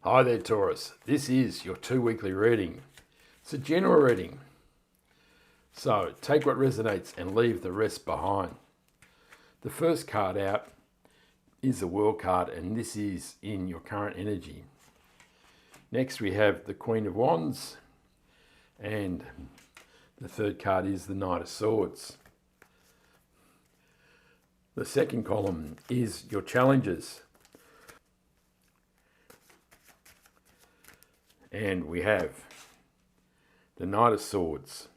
Hi there, Taurus. This is your 2 weekly reading. It's a general reading. So take what resonates and leave the rest behind. The first card out is the World card, and this is in your current energy. Next we have the Queen of Wands, and the third card is the Knight of Swords. The second column is your challenges. And we have the Knight of Swords,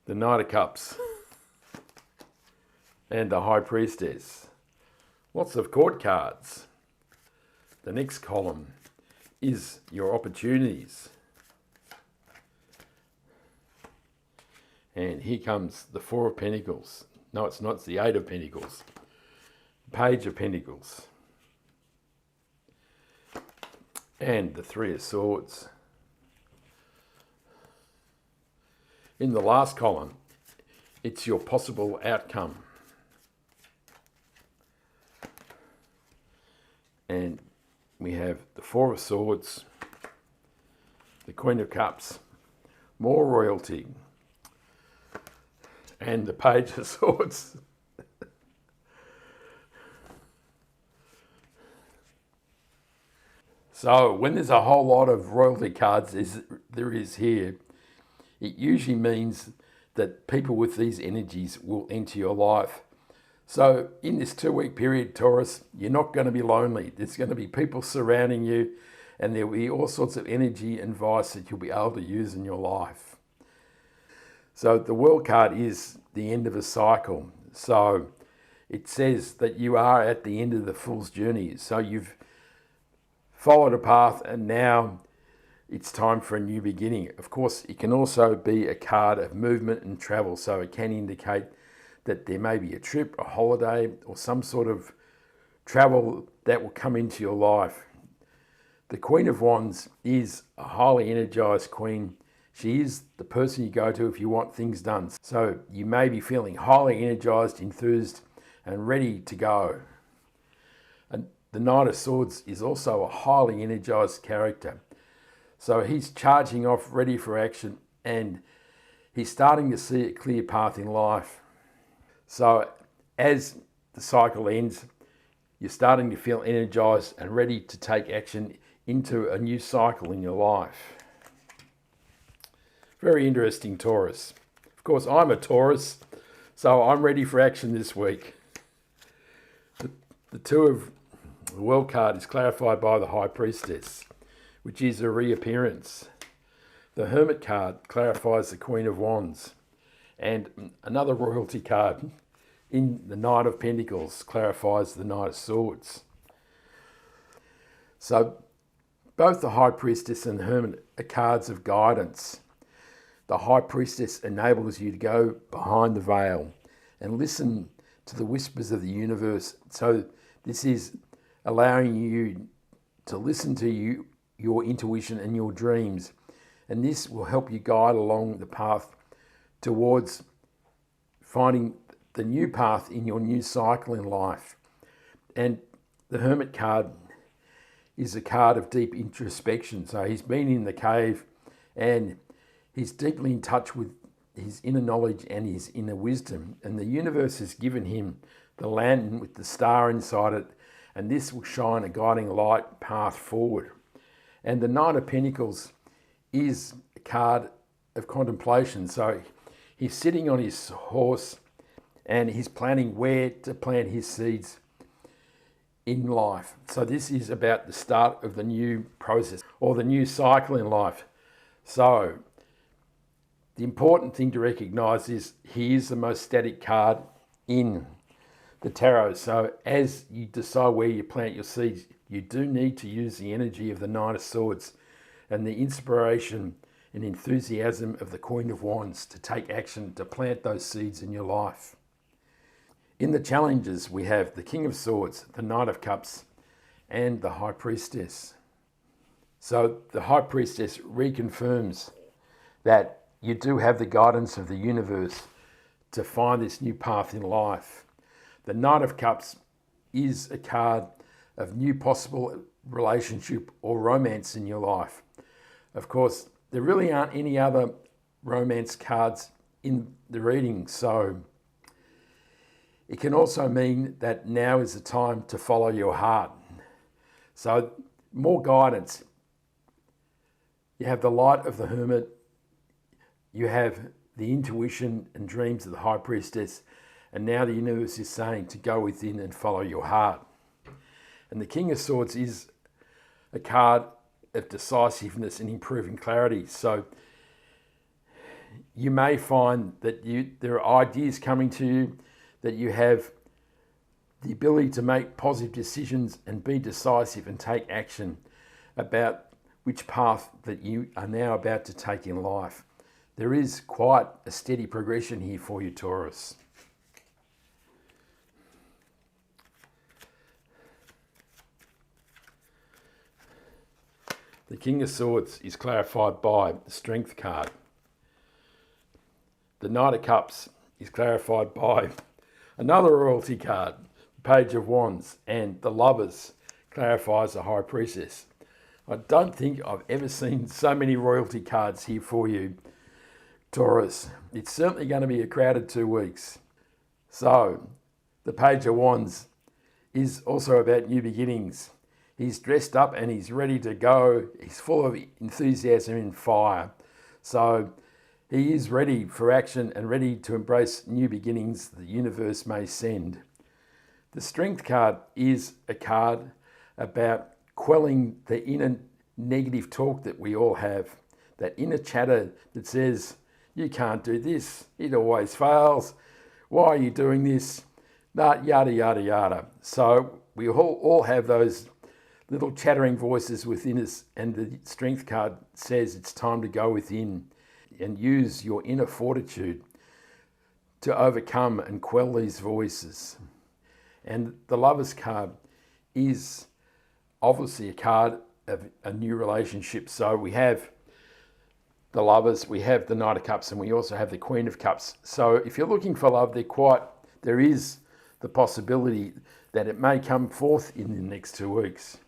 the Knight of Cups, and the High Priestess. Lots of court cards. The next column is your opportunities. And here comes the Four of Pentacles. No, it's not, it's the Eight of Pentacles. Page of Pentacles. And the Three of Swords. In the last column, it's your possible outcome. And we have the Four of Swords, the Queen of Cups, more royalty, and the Page of Swords. So when there's a whole lot of royalty cards, as there is here, it usually means that people with these energies will enter your life. So in this 2-week period, Taurus, you're not going to be lonely. There's going to be people surrounding you, and there will be all sorts of energy and advice that you'll be able to use in your life. So the World card is the end of a cycle. So it says that you are at the end of the Fool's journey. So you've followed a path, and now it's time for a new beginning. Of course, it can also be a card of movement and travel, so it can indicate that there may be a trip, a holiday, or some sort of travel that will come into your life. The Queen of Wands is a highly energized queen. She is the person you go to if you want things done. So you may be feeling highly energized, enthused, and ready to go. And the Knight of Swords is also a highly energized character. So he's charging off, ready for action, and he's starting to see a clear path in life. So as the cycle ends, you're starting to feel energized and ready to take action into a new cycle in your life. Very interesting, Taurus. Of course, I'm a Taurus, so I'm ready for action this week. The Two of the World card is clarified by the High Priestess, which is a reappearance. The Hermit card clarifies the Queen of Wands. And another royalty card in the Knight of Pentacles clarifies the Knight of Swords. So both the High Priestess and the Hermit are cards of guidance. The High Priestess enables you to go behind the veil and listen to the whispers of the universe. So this is allowing you to listen to your intuition and your dreams. And this will help you guide along the path towards finding the new path in your new cycle in life. And the Hermit card is a card of deep introspection. So he's been in the cave and he's deeply in touch with his inner knowledge and his inner wisdom. And the universe has given him the lantern with the star inside it, and this will shine a guiding light path forward. And the Knight of Pentacles is a card of contemplation. So he's sitting on his horse and he's planning where to plant his seeds in life. So this is about the start of the new process or the new cycle in life. So the important thing to recognize is he is the most static card in the tarot. So as you decide where you plant your seeds, you do need to use the energy of the Knight of Swords and the inspiration and enthusiasm of the Queen of Wands to take action to plant those seeds in your life. In the challenges, we have the King of Swords, the Knight of Cups, and the High Priestess. So the High Priestess reconfirms that you do have the guidance of the universe to find this new path in life. The Knight of Cups is a card of new possible relationship or romance in your life. Of course, there really aren't any other romance cards in the reading, so it can also mean that now is the time to follow your heart. So more guidance. You have the light of the hermit, you have the intuition and dreams of the high priestess, and now the universe is saying to go within and follow your heart. And the King of Swords is a card of decisiveness and improving clarity. So you may find that there are ideas coming to you, that you have the ability to make positive decisions and be decisive and take action about which path that you are now about to take in life. There is quite a steady progression here for you, Taurus. The King of Swords is clarified by the Strength card. The Knight of Cups is clarified by another royalty card, the Page of Wands, and the Lovers clarifies the High Priestess. I don't think I've ever seen so many royalty cards here for you, Taurus. It's certainly going to be a crowded 2 weeks. So, the Page of Wands is also about new beginnings. He's dressed up and he's ready to go. He's full of enthusiasm and fire. So he is ready for action and ready to embrace new beginnings the universe may send. The Strength card is a card about quelling the inner negative talk that we all have. That inner chatter that says, you can't do this. It always fails. Why are you doing this? Yada, yada, yada. So we all have those little chattering voices within us, and the Strength card says it's time to go within and use your inner fortitude to overcome and quell these voices. And the Lovers card is obviously a card of a new relationship. So we have the Lovers, we have the Knight of Cups, and we also have the Queen of Cups. So if you're looking for love, there is the possibility that it may come forth in the next 2 weeks.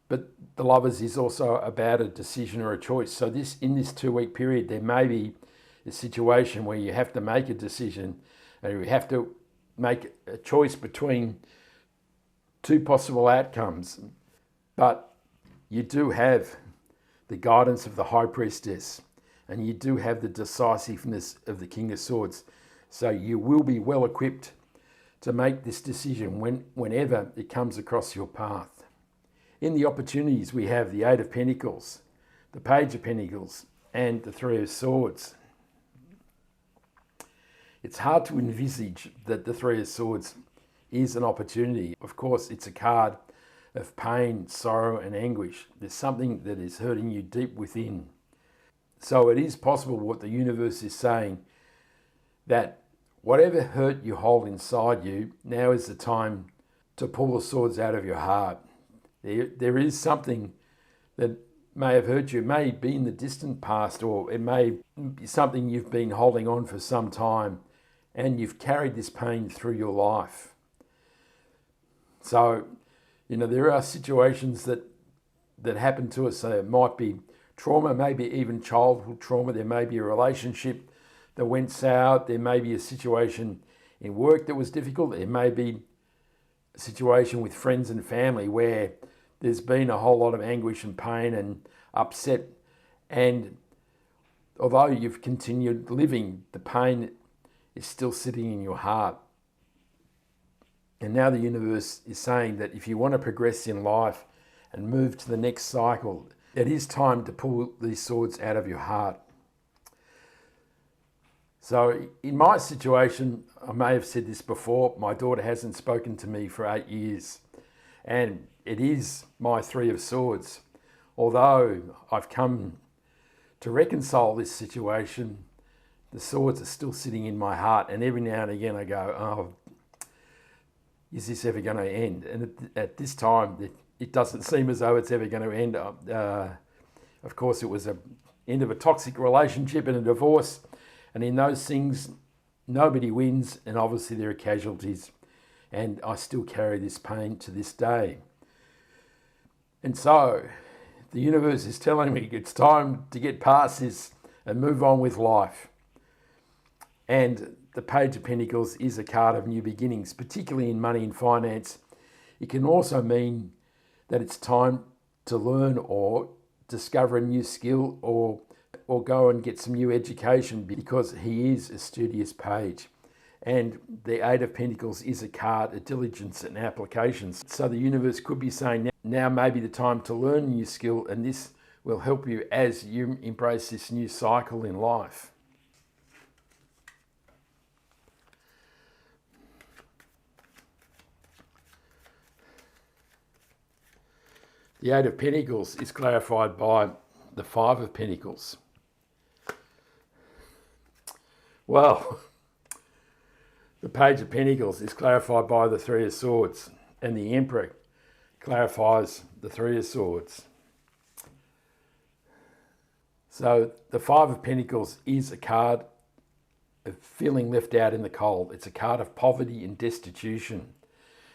But the Lovers is also about a decision or a choice. So in this 2 week period, there may be a situation where you have to make a decision and you have to make a choice between 2 possible outcomes. But you do have the guidance of the High Priestess and you do have the decisiveness of the King of Swords. So you will be well equipped to make this decision whenever it comes across your path. In the opportunities, we have the Eight of Pentacles, the Page of Pentacles, and the Three of Swords. It's hard to envisage that the Three of Swords is an opportunity. Of course, it's a card of pain, sorrow, and anguish. There's something that is hurting you deep within. So it is possible what the universe is saying, that whatever hurt you hold inside you, now is the time to pull the swords out of your heart. There is something that may have hurt you. It may be in the distant past, or it may be something you've been holding on for some time and you've carried this pain through your life. So, there are situations that happen to us. So it might be trauma, maybe even childhood trauma. There may be a relationship that went sour. There may be a situation in work that was difficult. There may be a situation with friends and family where there's been a whole lot of anguish and pain and upset. And although you've continued living, the pain is still sitting in your heart. And now the universe is saying that if you want to progress in life and move to the next cycle, it is time to pull these swords out of your heart. So in my situation, I may have said this before, my daughter hasn't spoken to me for 8 years. And it is my Three of Swords. Although I've come to reconcile this situation, the swords are still sitting in my heart. And every now and again I go, oh, is this ever going to end? And at this time, it doesn't seem as though it's ever going to end. Of course, it was the end of a toxic relationship and a divorce. And in those things, nobody wins, and obviously there are casualties. And I still carry this pain to this day. And so the universe is telling me it's time to get past this and move on with life. And the Page of Pentacles is a card of new beginnings, particularly in money and finance. It can also mean that it's time to learn or discover a new skill or go and get some new education, because he is a studious page. And the Eight of Pentacles is a card of diligence and applications. So the universe could be saying now may be the time to learn a new skill, and this will help you as you embrace this new cycle in life. The Eight of Pentacles is clarified by the Five of Pentacles. Well, the Page of Pentacles is clarified by the Three of Swords, and the Emperor clarifies the Three of Swords. So the Five of Pentacles is a card of feeling left out in the cold. It's a card of poverty and destitution.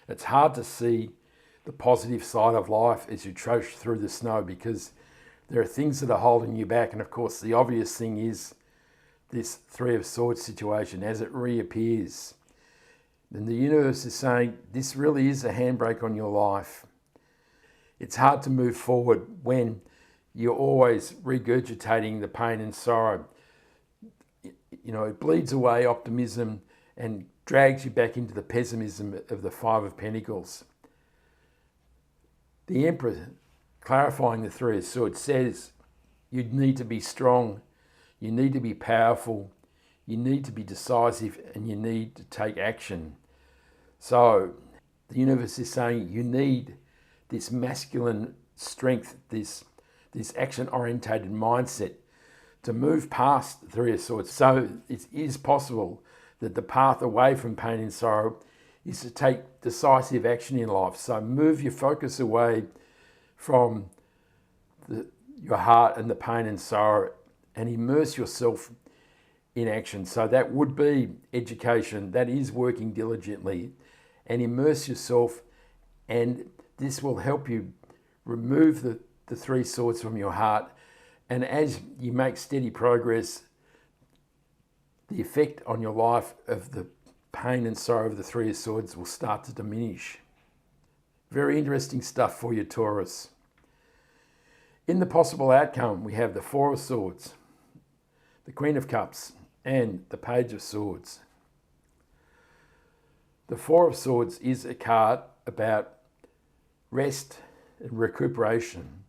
It's hard to see the positive side of life as you trudge through the snow, because there are things that are holding you back. And of course, the obvious thing is this Three of Swords situation as it reappears. And the universe is saying this really is a handbrake on your life. It's hard to move forward when you're always regurgitating the pain and sorrow. It bleeds away optimism and drags you back into the pessimism of the Five of Pentacles. The Emperor, clarifying the Three of Swords, says you need to be strong, you need to be powerful, you need to be decisive, and you need to take action. So the universe is saying you need this masculine strength, this action-orientated mindset to move past the Three of Swords. So it is possible that the path away from pain and sorrow is to take decisive action in life. So move your focus away from your heart and the pain and sorrow and immerse yourself in action. So that would be education, that is working diligently, and immerse yourself, and this will help you remove the Three Swords from your heart. And as you make steady progress, the effect on your life of the pain and sorrow of the Three of Swords will start to diminish. Very interesting stuff for you, Taurus. In the possible outcome, we have the Four of Swords, the Queen of Cups, and the Page of Swords. The Four of Swords is a card about rest and recuperation.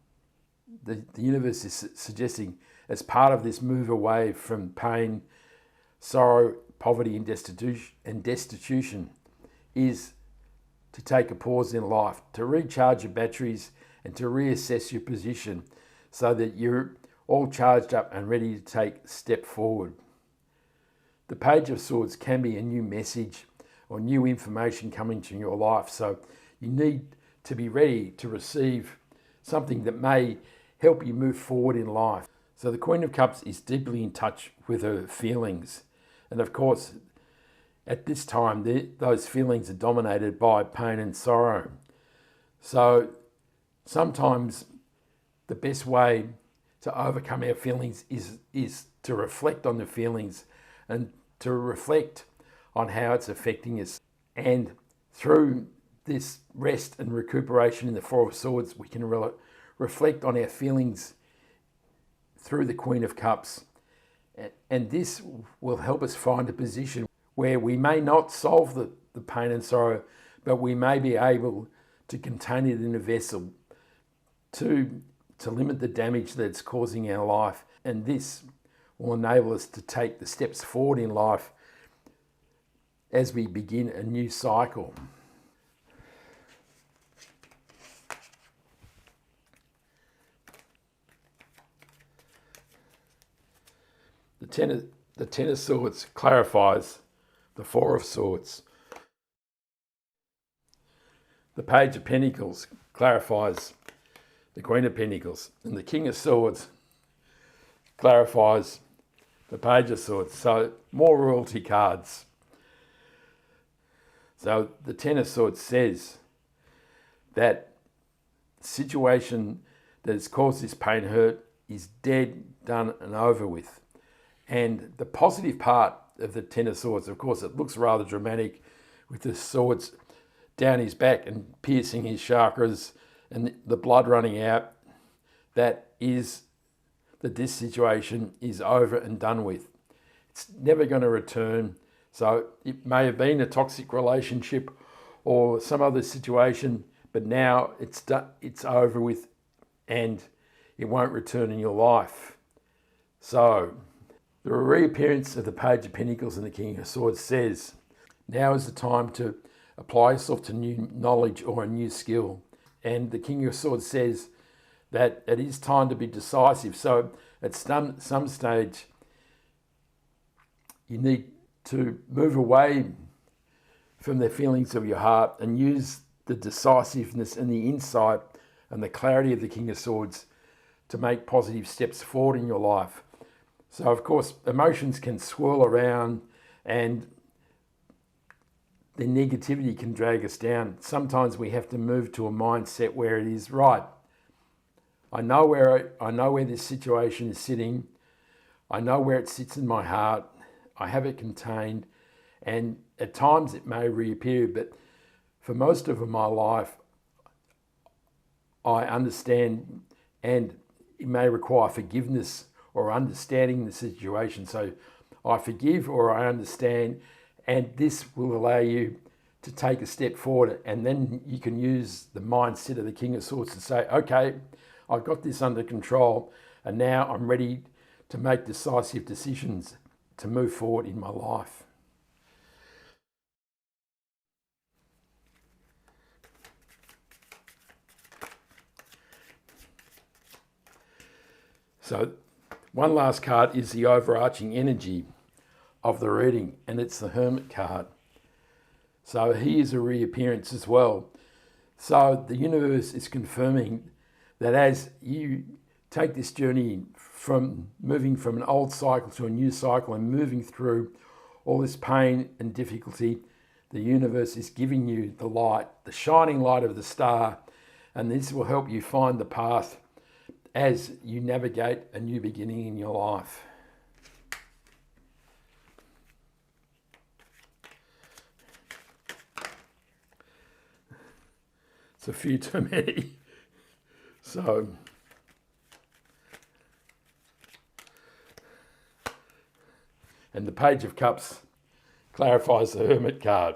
The universe is suggesting, as part of this move away from pain, sorrow, poverty and destitution, is to take a pause in life, to recharge your batteries and to reassess your position so that you're all charged up and ready to take a step forward. The Page of Swords can be a new message or new information coming to your life, so you need to be ready to receive something that may help you move forward in life. So the Queen of Cups is deeply in touch with her feelings. And of course, at this time, those feelings are dominated by pain and sorrow. So sometimes the best way to overcome our feelings is to reflect on the feelings and to reflect on how it's affecting us. And through this rest and recuperation in the Four of Swords, we can reflect on our feelings through the Queen of Cups. And this will help us find a position where we may not solve the pain and sorrow, but we may be able to contain it in a vessel to limit the damage that it's causing our life. And this will enable us to take the steps forward in life as we begin a new cycle. The Ten of Swords clarifies the Four of Swords. The Page of Pentacles clarifies the Queen of Pentacles. And the King of Swords clarifies the Page of Swords. So more royalty cards. So the Ten of Swords says that situation that has caused this pain, hurt, is dead, done and over with. And the positive part of the Ten of Swords, of course, it looks rather dramatic with the swords down his back and piercing his chakras and the blood running out. That is that this situation is over and done with. It's never going to return. So it may have been a toxic relationship or some other situation, but now it's done, it's over with, and it won't return in your life. So the reappearance of the Page of Pentacles and the King of Swords says, now is the time to apply yourself to new knowledge or a new skill. And the King of Swords says that it is time to be decisive. So at some stage, you need to move away from the feelings of your heart and use the decisiveness and the insight and the clarity of the King of Swords to make positive steps forward in your life. So, of course, emotions can swirl around and the negativity can drag us down. Sometimes we have to move to a mindset where it is right. I know where this situation is sitting. I know where it sits in my heart. I have it contained, and at times it may reappear, but for most of my life, I understand, and it may require forgiveness or understanding the situation. So I forgive or I understand, and this will allow you to take a step forward, and then you can use the mindset of the King of Swords to say, okay, I've got this under control, and now I'm ready to make decisive decisions to move forward in my life. So one last card is the overarching energy of the reading, and it's the Hermit card. So he is a reappearance as well. So the universe is confirming that as you take this journey from moving from an old cycle to a new cycle and moving through all this pain and difficulty, the universe is giving you the light, the shining light of the star, and this will help you find the path as you navigate a new beginning in your life. It's a few too many. So and the Page of Cups clarifies the Hermit card.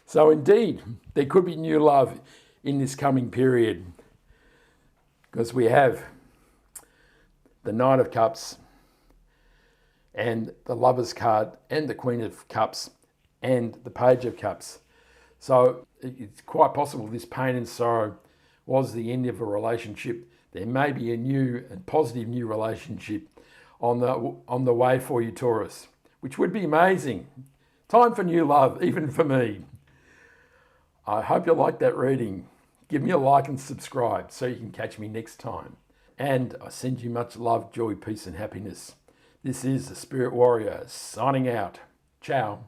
So indeed, there could be new love in this coming period, because we have the Knight of Cups and the Lover's card and the Queen of Cups and the Page of Cups. So it's quite possible this pain and sorrow was the end of a relationship. There may be a new and positive new relationship on the way for you, Taurus, which would be amazing. Time for new love, even for me. I hope you like that reading. Give me a like and subscribe so you can catch me next time. And I send you much love, joy, peace and happiness. This is the Spirit Warrior signing out. Ciao.